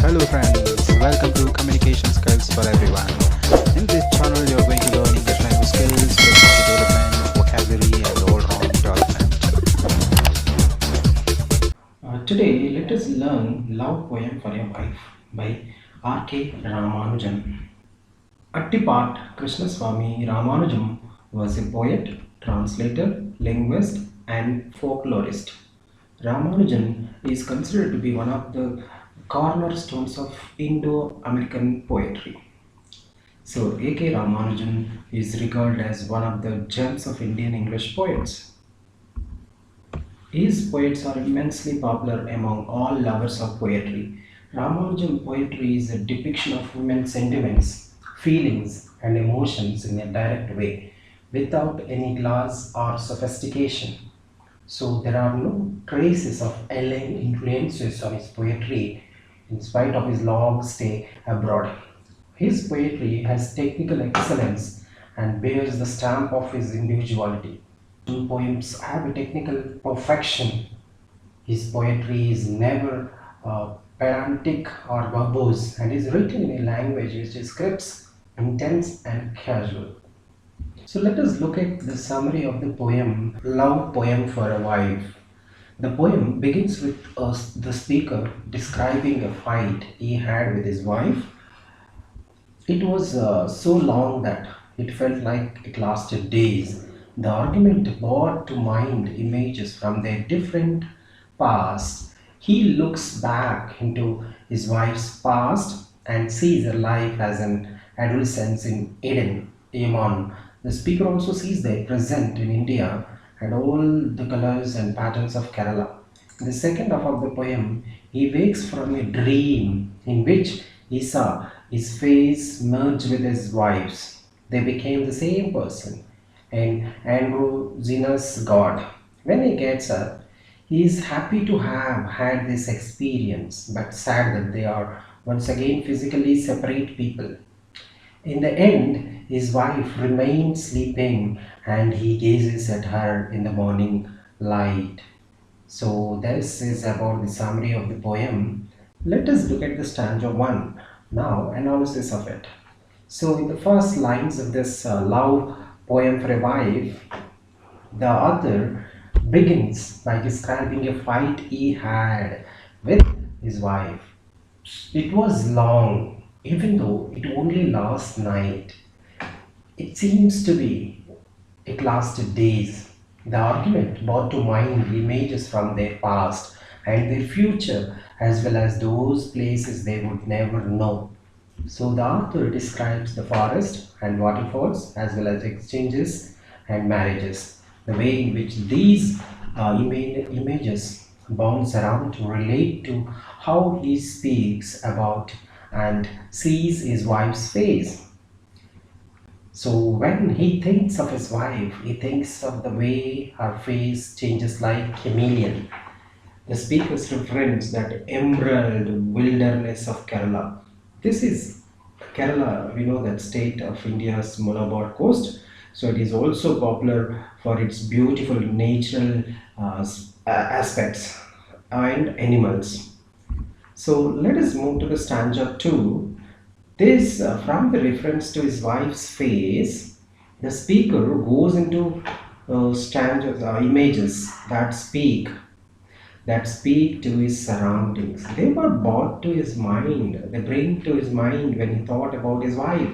Hello friends, welcome to Communication Skills for Everyone. In this channel, you're going to learn English language skills, personality development, vocabulary, and all-round development. Today, let us learn Love Poem for a Wife by R.K. Ramanujan. Attipat Krishnaswamy Ramanujam was a poet, translator, linguist, and folklorist. Ramanujan is considered to be one of the cornerstones of Indo-American poetry. So, A.K. Ramanujan is regarded as one of the gems of Indian English poets. His poets are immensely popular among all lovers of poetry. Ramanujan poetry is a depiction of women's sentiments, feelings, and emotions in a direct way, without any gloss or sophistication. So there are no traces of alien influences on his poetry in spite of his long stay abroad. His poetry has technical excellence and bears the stamp of his individuality. Poems have a technical perfection. His poetry is never pedantic or verbose and is written in a language which is crisp, intense, and casual. So let us look at the summary of the poem, Love Poem for a Wife. The poem begins with the speaker describing a fight he had with his wife. It was so long that it felt like it lasted days. The argument brought to mind images from their different past. He looks back into his wife's past and sees her life as an adolescence in Eden, Yemen. The speaker also sees their present in India and all the colors and patterns of Kerala. In the second half of the poem, he wakes from a dream in which he saw his face merge with his wife's. They became the same person, an androgynous god. When he gets up, he is happy to have had this experience, but sad that they are once again physically separate people. In the end, his wife remains sleeping and he gazes at her in the morning light. So, this is about the summary of the poem. Let us look at the stanza 1 now, analysis of it. So, in the first lines of this love poem for a wife, the author begins by describing a fight he had with his wife. It was long, even though it only last night. It seems to be it lasted days. The argument brought to mind images from their past and their future, as well as those places they would never know. So the author describes the forest and waterfalls, as well as exchanges and marriages. The way in which these images bounce around to relate to how he speaks about and sees his wife's face. So when he thinks of his wife, he thinks of the way her face changes like chameleon. The speaker's reference that emerald wilderness of Kerala. This is Kerala, we know that state of India's Malabar coast. So it is also popular for its beautiful natural aspects and animals. So let us move to the stanza 2. This, from the reference to his wife's face, the speaker goes into stanzas, images that speak to his surroundings. They were brought to his mind. They bring to his mind when he thought about his wife.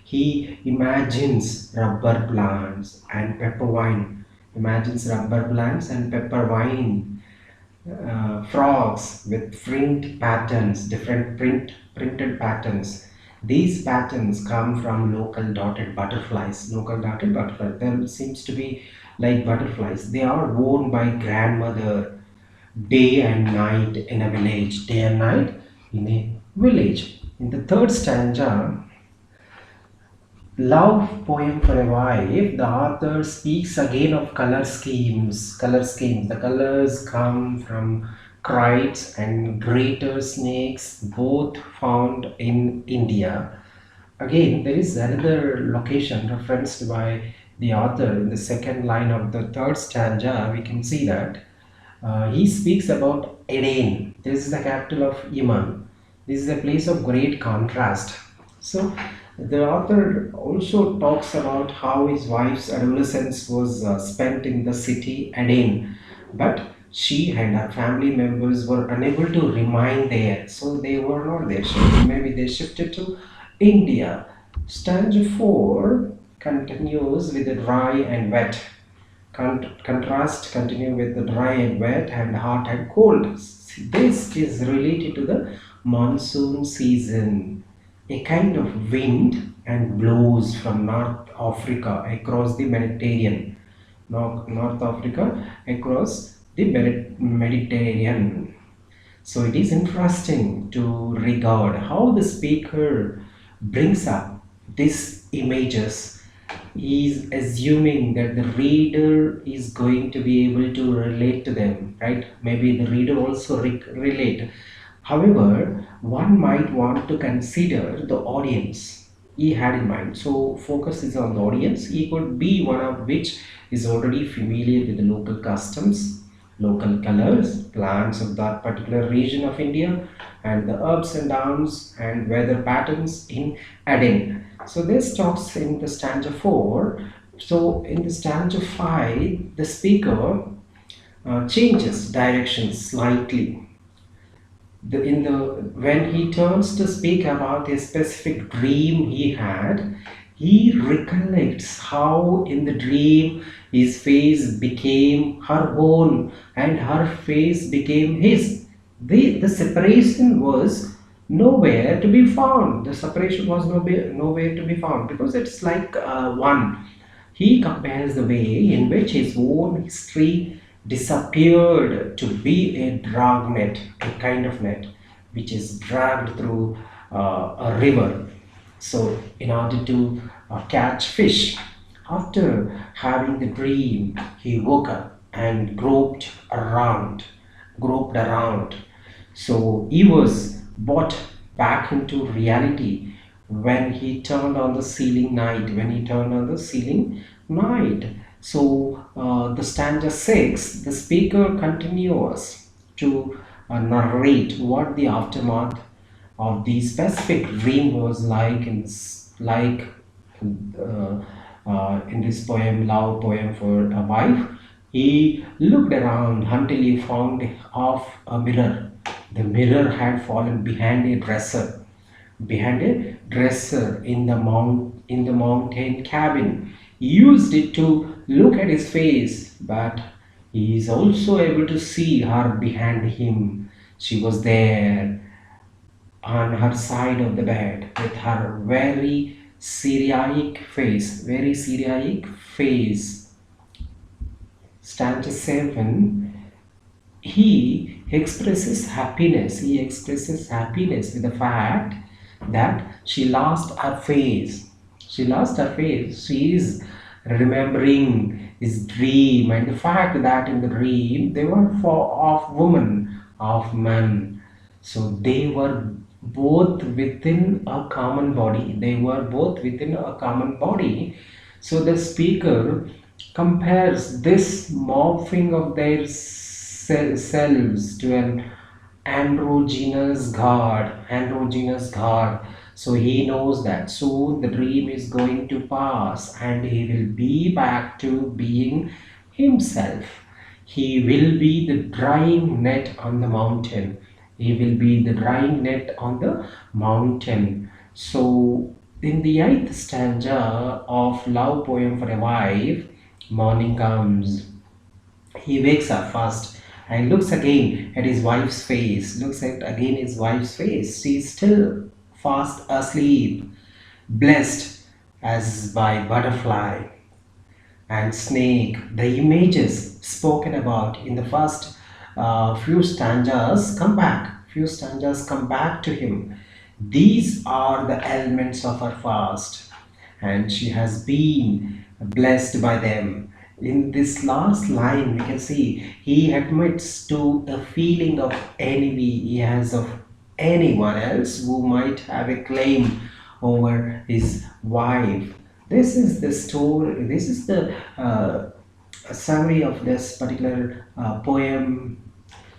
He imagines rubber plants and pepper wine. Imagines rubber plants and pepper wine, frogs with print patterns, different printed patterns. These patterns come from local dotted butterflies. Local dotted butterflies. There seems to be like butterflies. They are worn by grandmother day and night in a village. Day and night in a village. In the third stanza, love poem for a wife, the author speaks again of color schemes. Color schemes. The colors come from kites and greater snakes, both found in India. Again, there is another location referenced by the author in the second line of the third stanza. We can see that he speaks about Eden. This is the capital of Yemen. This is a place of great contrast. So, the author also talks about how his wife's adolescence was spent in the city Aden, but she and her family members were unable to remain there, so they were not there. So maybe they shifted to India. Stanza 4 continues with the dry and wet. Contrast continue with the dry and wet and hot and cold. This is related to the monsoon season. A kind of wind and blows from North Africa across the Mediterranean. North Africa across the Mediterranean. So it is interesting to regard how the speaker brings up these images. He is assuming that the reader is going to be able to relate to them, right? Maybe the reader also relate. However, one might want to consider the audience he had in mind. So focus is on the audience. He could be one of which is already familiar with the local customs, local colors, plants of that particular region of India, and the ups and downs and weather patterns in Aden. So this talks in the stanza 4. So in the stanza 5, the speaker changes direction slightly. When he turns to speak about a specific dream he had, he recollects how in the dream his face became her own and her face became his. The separation was nowhere to be found. The separation was nowhere to be found because it's like one. He compares the way in which his own history disappeared to be a dragnet, a kind of net which is dragged through a river. So, in order to catch fish, after having the dream, he woke up and groped around. So he was brought back into reality when he turned on the ceiling night. So the stanza 6, the speaker continues to narrate what the aftermath of the specific dream was like uh, in this poem, love poem for a wife. He looked around until he found off a mirror. The mirror had fallen behind a dresser in the mountain cabin. He used it to look at his face, but he is also able to see her behind him. She was there on her side of the bed with her very Syriac face. Stanza 7, he expresses happiness with the fact that she is remembering his dream and the fact that in the dream they were for of woman, of men. So they were both within a common body. So the speaker compares this morphing of their selves to an androgynous god. So he knows that soon the dream is going to pass and he will be back to being himself. He will be the drying net on the mountain. So in the eighth stanza of love poem for a wife, morning comes. He wakes up first and looks again at his wife's face. She's still fast asleep, blessed as by butterfly and snake. The images spoken about in the first few stanzas come back to him. These are the elements of her fast, and she has been blessed by them. In this last line, we can see he admits to a feeling of envy he has of anyone else who might have a claim over his wife. This is the story, this is the summary of this particular poem.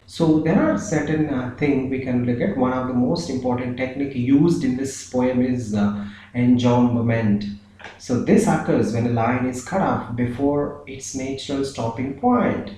So there are certain things we can look at. One of the most important technique used in this poem is enjambment. So this occurs when a line is cut off before its natural stopping point.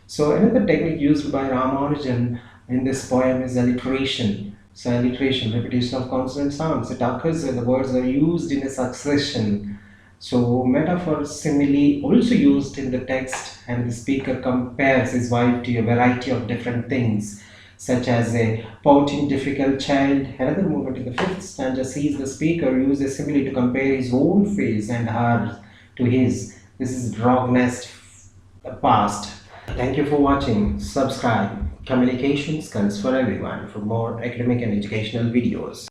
So another technique used by Ramanujan in this poem is alliteration. So alliteration, repetition of consonant sounds. It occurs when the words are used in a succession. So metaphor simile also used in the text, and the speaker compares his wife to a variety of different things, such as a pouting difficult child. Another movement in the fifth stanza sees the speaker use a simile to compare his own face and hers to his. This is Drognest past. Thank you for watching. Subscribe. Communication skills for everyone for more academic and educational videos.